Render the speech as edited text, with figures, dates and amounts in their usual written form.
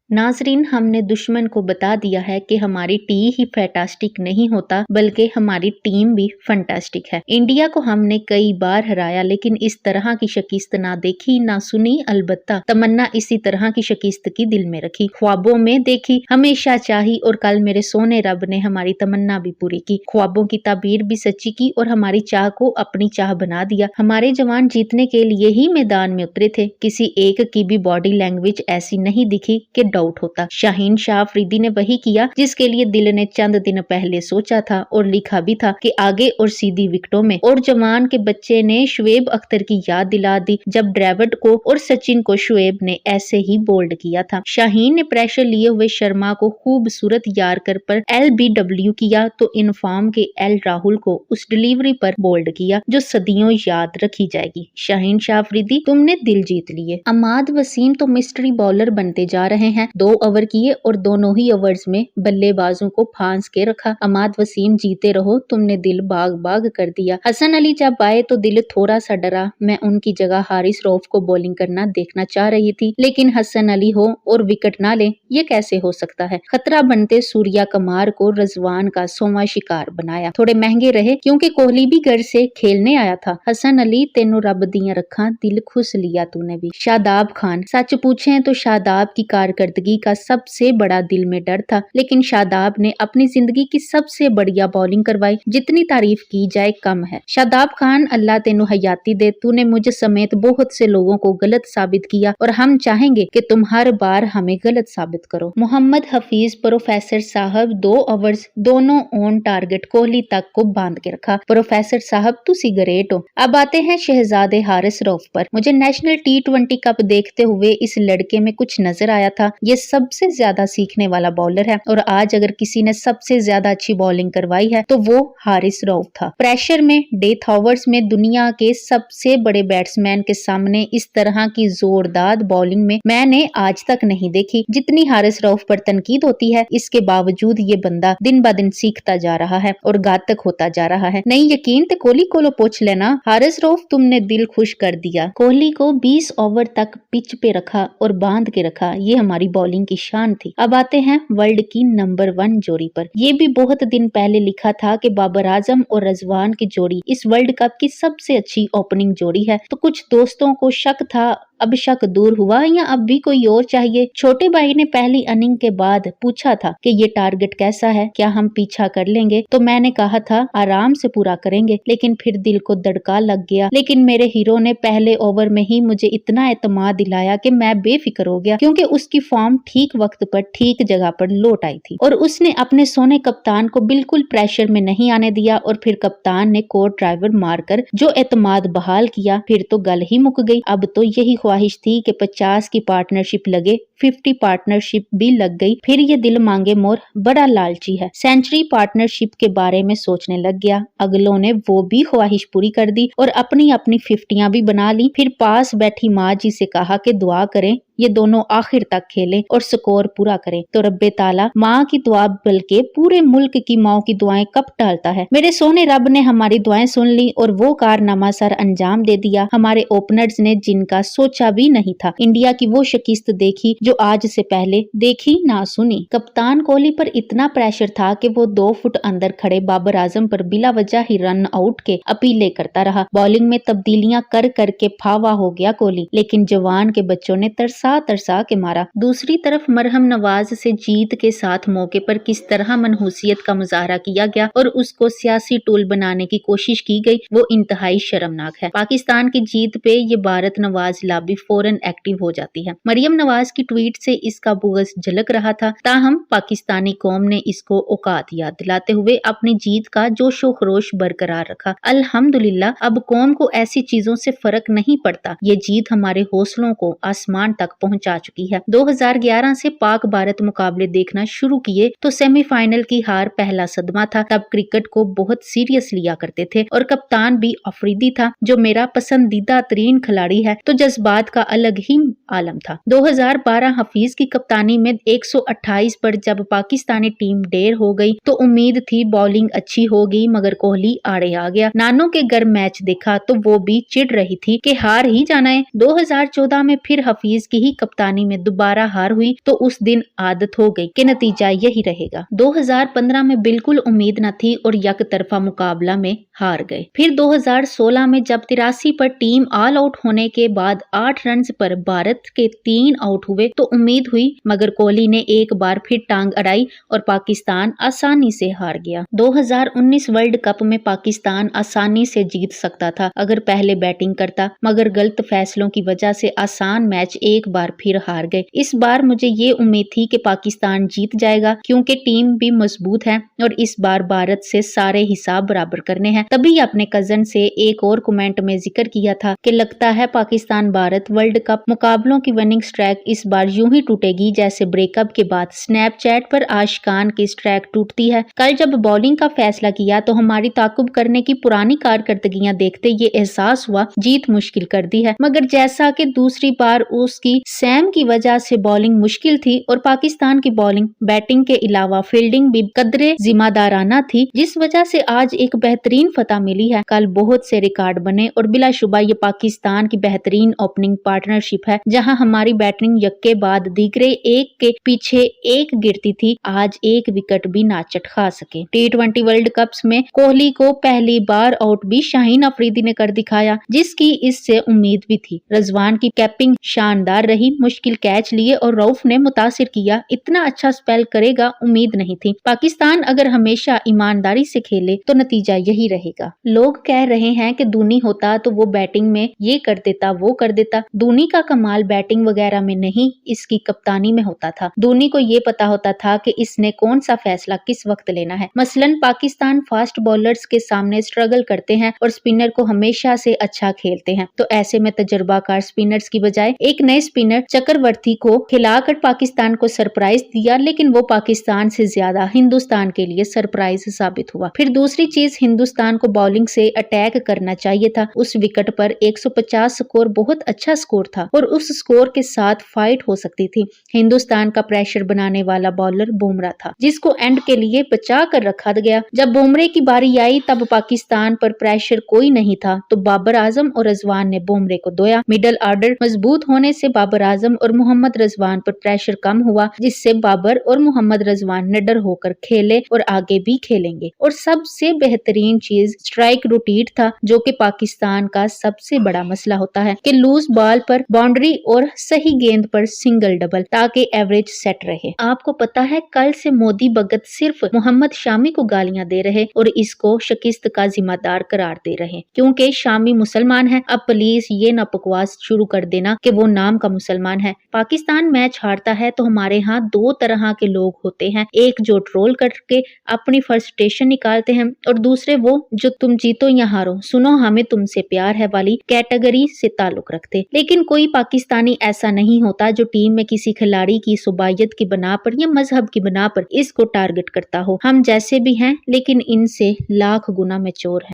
नाजरीन, हमने दुश्मन को बता दिया है कि हमारी टी ही फैंटास्टिक नहीं होता बल्कि हमारी टीम भी फैंटास्टिक है। इंडिया को हमने कई बार हराया लेकिन इस तरह की शिकस्त ना देखी ना सुनी, अलबत्ता तमन्ना इसी तरह की शिकस्त की दिल में रखी, ख्वाबों में देखी, हमेशा चाही और कल मेरे सोने रब ने हमारी तमन्ना भी पूरी की। ख्वाबों की ताबीर भी सच्ची की और हमारी चाह को अपनी चाह बना दिया। हमारे जवान जीतने के लिए ही मैदान में उतरे थे। किसी एक की भी बॉडी लैंग्वेज ऐसी नहीं दिखी कि डाउट होता। शाहीन शाह अफरीदी ने वही किया जिसके लिए दिल ने चंद दिन पहले सोचा था और लिखा भी था कि आगे और सीधी विकेटों में। और जवान के बच्चे ने शुएब अख्तर की याद दिला दी जब ड्रेविड को और सचिन को शुएब ने ऐसे ही बोल्ड किया था। शाहीन ने प्रेशर लिए हुए शर्मा को खूबसूरत यार्कर पर LBW किया तो इनफॉर्म के एल राहुल को उस डिलीवरी पर बोल्ड किया जो सदियों याद रखी जाएगी। शाहीन शाह अफरीदी, तुमने दिल जीत लिए। अमाद वसीम तो मिस्ट्री बॉलर बनते जा रहे हैं। 2 ओवर किए और दोनों ही ओवर्स में बल्लेबाजों को फांस के रखा। अमाद वसीम, जीते रहो, तुमने दिल बाग बाग कर दिया। हसन अली जब आए तो दिल थोड़ा सा डरा। मैं उनकी जगह हारिस रऊफ को बॉलिंग करना देखना चाह रही थी लेकिन हसन अली हो और विकेट ना ले, ये कैसे हो सकता है। खतरा बनते सूर्या कमार को रजवान का 100वां शिकार बनाया। थोड़े महंगे रहे क्योंकि कोहली भी घर से खेलने आया था। हसन अली, तेनों रब दियां रखा, दिल खुश लिया तूने भी। शादाब खान, सच पूछें तो शादाब की कारकर्दगी का सबसे बड़ा दिल में डर था लेकिन शादाब ने अपनी जिंदगी की सबसे बढ़िया बॉलिंग करवाई। जितनी तारीफ की जाए कम है। शादाब खान, अल्लाह तेनू हयाती दे, तूने मुझ समेत बहुत से लोगों को गलत साबित किया और हम चाहेंगे कि तुम हर बार हमें गलत साबित करो। मोहम्मद हफीज, प्रोफेसर साहब 2 ओवर्स दोनों ऑन टारगेट कोहली तक को बांध के रखा। प्रोफेसर साहब तुसी ग्रेट हो। अब आते हैं शहजादे हारिस रऊफ पर। मुझे नेशनल T20 कप देखते हुए इस लड़के में कुछ नजर आया था। ये सबसे ज्यादा सीखने वाला बॉलर है और आज अगर किसी ने सबसे ज्यादा अच्छी बॉलिंग करवाई है तो वो हारिस रऊफ था। प्रेशर में, डेथ ओवर्स में दुनिया के सबसे बड़े बैट्समैन के सामने इस तरह की जोरदार बॉलिंग में मैंने आज तक नहीं देखी जितनी हारिस रऊफ पर तनकीद होती है। इसके बावजूद ये बंदा दिन ब दिन सीखता जा रहा है और घातक होता जा रहा है। नहीं यकीन तो कोहली को पूछ लेना। हारिस रऊफ, तुमने दिल खुश कर दिया। कोहली को 20 ओवर तक पिच पे रखा और बांध के रखा, ये हमारी बॉलिंग की शान थी। अब आते हैं वर्ल्ड की नंबर 1 जोड़ी पर। ये भी बहुत दिन पहले लिखा था कि बाबर आजम और रजवान की जोड़ी इस वर्ल्ड कप की सबसे अच्छी ओपनिंग जोड़ी है तो कुछ दोस्तों को शक था। अब शक दूर हुआ या अब भी कोई और चाहिए। छोटे भाई ने पहली इनिंग के बाद पूछा था कि ये टारगेट कैसा है, क्या हम पीछा कर लेंगे, तो मैंने कहा था आराम से पूरा करेंगे लेकिन फिर दिल को दड़का लग गया। लेकिन मेरे हीरो ने पहले ओवर में ही मुझे इतना एतमाद दिलाया कि मैं बेफिक्र हो गया क्योंकि उसकी फॉर्म ठीक वक्त पर ठीक जगह पर लौट आई थी और उसने अपने सोने कप्तान को बिल्कुल प्रेशर में नहीं आने दिया और फिर कप्तान ने कोर्ट ड्राइवर मारकर जो एतमाद बहाल किया फिर तो गल ही मुक गई। अब तो यही ख्वाहिश थी कि 50 की पार्टनरशिप लगे, 50 पार्टनरशिप भी लग गई। फिर ये दिल मांगे मोर बड़ा लालची है, सेंचुरी पार्टनरशिप के बारे में सोचने लग गया। अगलों ने वो भी ख्वाहिश पूरी कर दी और अपनी अपनी 50 भी बना ली। फिर पास बैठी माँ जी से कहा कि दुआ करें ये दोनों आखिर तक खेलें और स्कोर पूरा करें। तो रब्बे ताला माँ की दुआ बल्कि पूरे मुल्क की माँ की दुआएं कब टालता है। मेरे सोने रब ने हमारी दुआएं सुन ली और वो कारनामा सर अंजाम दे दिया। हमारे ओपनर्स ने जिनका सोचा भी नहीं था। इंडिया की वो शिकस्त देखी जो आज से पहले देखी ना सुनी। कप्तान कोहली पर इतना प्रेशर था कि वो 2 फुट अंदर खड़े बाबर आजम पर बिला वजह ही रन आउट के अपीलें करता रहा। बॉलिंग में तब्दीलियां कर करके फावा हो गया कोहली, लेकिन जवान के बच्चों ने तरसा के मारा। दूसरी तरफ मरहम नवाज से जीत के साथ मौके पर किस तरह मनहूसियत का मुजाहरा किया गया और उसको सियासी टूल बनाने की कोशिश की गई वो इंतहाई शर्मनाक है। पाकिस्तान की जीत पे ये भारत नवाज लॉबी फौरन एक्टिव हो जाती है। मरियम नवाज की ट्वीट से इसका बुग़्ज़ झलक रहा था, ताहम पाकिस्तानी कौम ने इसको औकात याद दिलाते हुए अपनी जीत का जोशो खरोश बरकरार रखा। अल्हम्दुलिल्लाह, अब कौम को ऐसी चीजों से फर्क नहीं पड़ता। ये जीत हमारे हौसलों को आसमान तक पहुंचा चुकी है। 2011 से पाक भारत मुकाबले देखना शुरू किए तो सेमीफाइनल की हार पहला सदमा था। तब क्रिकेट को बहुत सीरियस लिया करते थे और कप्तान भी अफरीदी था जो मेरा पसंदीदा तरीन खिलाड़ी है, तो जज्बात का अलग ही आलम था। 2012 हफीज की कप्तानी में 128 पर जब पाकिस्तानी टीम ढेर हो गई तो उम्मीद थी बॉलिंग अच्छी होगी, मगर कोहली आड़े आ गया। नानों के घर मैच देखा तो वो भी चिढ़ रही थी कि हार ही जाना है। 2014 में फिर हफीज की ही ही कप्तानी में दोबारा हार हुई तो उस दिन आदत हो गई कि नतीजा यही रहेगा। 2015 में बिल्कुल उम्मीद न थी और यकतरफा मुकाबला में हार गए। फिर 2016 में जब 83 पर टीम ऑल आउट होने के बाद 8 रन पर भारत के 3 आउट हुए तो उम्मीद हुई, मगर कोहली ने एक बार फिर टांग अड़ाई और पाकिस्तान आसानी से हार गया। 2019 वर्ल्ड कप में पाकिस्तान आसानी से जीत सकता था अगर पहले बैटिंग करता, मगर गलत फैसलों की वजह से आसान मैच एक बार फिर हार गए। इस बार मुझे ये उम्मीद थी कि पाकिस्तान जीत जाएगा क्योंकि टीम भी मजबूत है और इस बार भारत से सारे हिसाब बराबर करने हैं। तभी अपने कजन से एक और कमेंट में जिक्र किया था कि लगता है पाकिस्तान भारत वर्ल्ड कप मुकाबलों की विनिंग स्ट्रैक इस बार यूं ही टूटेगी जैसे ब्रेकअप के बाद स्नैपचैट पर आशिकान की स्ट्रैक टूटती है। कल जब बॉलिंग का फैसला किया तो हमारी ताकुब करने की पुरानी कारकर्दगियां देखते ये एहसास हुआ जीत मुश्किल कर दी है, मगर जैसा कि दूसरी बार उसकी सैम की वजह से बॉलिंग मुश्किल थी और पाकिस्तान की बॉलिंग बैटिंग के अलावा फील्डिंग भी कदरे जिम्मेदाराना थी, जिस वजह से आज एक बेहतरीन फतह मिली है। कल बहुत से रिकॉर्ड बने और बिलाशुबा ये पाकिस्तान की बेहतरीन ओपनिंग पार्टनरशिप है, जहां हमारी बैटिंग यक्के बाद दीगरे एक के पीछे एक गिरती थी, आज एक विकेट भी ना चट खा सके। T20 वर्ल्ड कप्स में कोहली को पहली बार आउट भी शाहीन अफरीदी ने कर दिखाया, जिसकी इससे उम्मीद भी थी। रजवान की कैपिंग शानदार रही, मुश्किल कैच लिए और रऊफ ने मुतासिर किया। इतना अच्छा स्पेल करेगा उम्मीद नहीं थी। पाकिस्तान अगर हमेशा ईमानदारी से खेले तो नतीजा यही रहेगा। लोग कह रहे हैं कि धोनी होता तो वो बैटिंग में ये कर देता वो कर देता। धोनी का कमाल बैटिंग वगैरह में नहीं, इसकी कप्तानी में होता था। धोनी को ये पता होता था कि इसने कौन सा फैसला किस वक्त लेना है। मसलन पाकिस्तान फास्ट बॉलर्स के सामने स्ट्रगल करते हैं और स्पिनर को हमेशा से अच्छा खेलते हैं, तो ऐसे में तजुर्बाकार स्पिनर्स की बजाय एक नए स्पिनर चक्रवर्ती को खिलाकर पाकिस्तान को सरप्राइज दिया, लेकिन वो पाकिस्तान से ज्यादा हिंदुस्तान के लिए सरप्राइज साबित हुआ। फिर दूसरी चीज, हिंदुस्तान को बॉलिंग से अटैक करना चाहिए था। उस विकेट पर 150 स्कोर बहुत अच्छा स्कोर था और उस स्कोर के साथ फाइट हो सकती थी। हिंदुस्तान का प्रेशर बनाने वाला बॉलर बुमराह था, जिसको एंड के लिए बचा कर रखा गया। जब बुमराह की बारी आई तब पाकिस्तान पर प्रेशर कोई नहीं था, तो बाबर आजम और रजवान ने बुमराह को धोया। मिडल ऑर्डर मजबूत होने से बाबर आजम और मोहम्मद रजवान पर प्रेशर कम हुआ, जिससे बाबर और मोहम्मद रजवान निडर होकर खेले और आगे भी खेलेंगे। और सबसे बेहतरीन चीज स्ट्राइक रोटेट था, जो कि पाकिस्तान का सबसे बड़ा मसला होता है कि लूज बॉल पर बाउंड्री और सही गेंद पर सिंगल डबल, ताकि एवरेज सेट रहे। आपको पता है कल से मोदी भगत सिर्फ मोहम्मद शामी को गालियां दे रहे और इसको शिकस्त का जिम्मेदार करार दे रहे, क्योंकि शामी मुसलमान है। अब प्लीज ये ना बकवास शुरू कर देना कि वो नाम का मुसलमान है। पाकिस्तान मैच हारता है तो हमारे यहाँ दो तरह के लोग होते हैं, एक जो ट्रोल करके अपनी फ्रस्ट्रेशन निकालते हैं और दूसरे वो जो तुम जीतो या हारो सुनो हमें तुमसे प्यार है वाली कैटेगरी से ताल्लुक रखते। लेकिन कोई पाकिस्तानी ऐसा नहीं होता जो टीम में किसी खिलाड़ी की सुबायत की बना पर या मजहब की बना पर इसको टारगेट करता हो। हम जैसे भी हैं लेकिन इनसे लाख गुना मैच्योर हैं।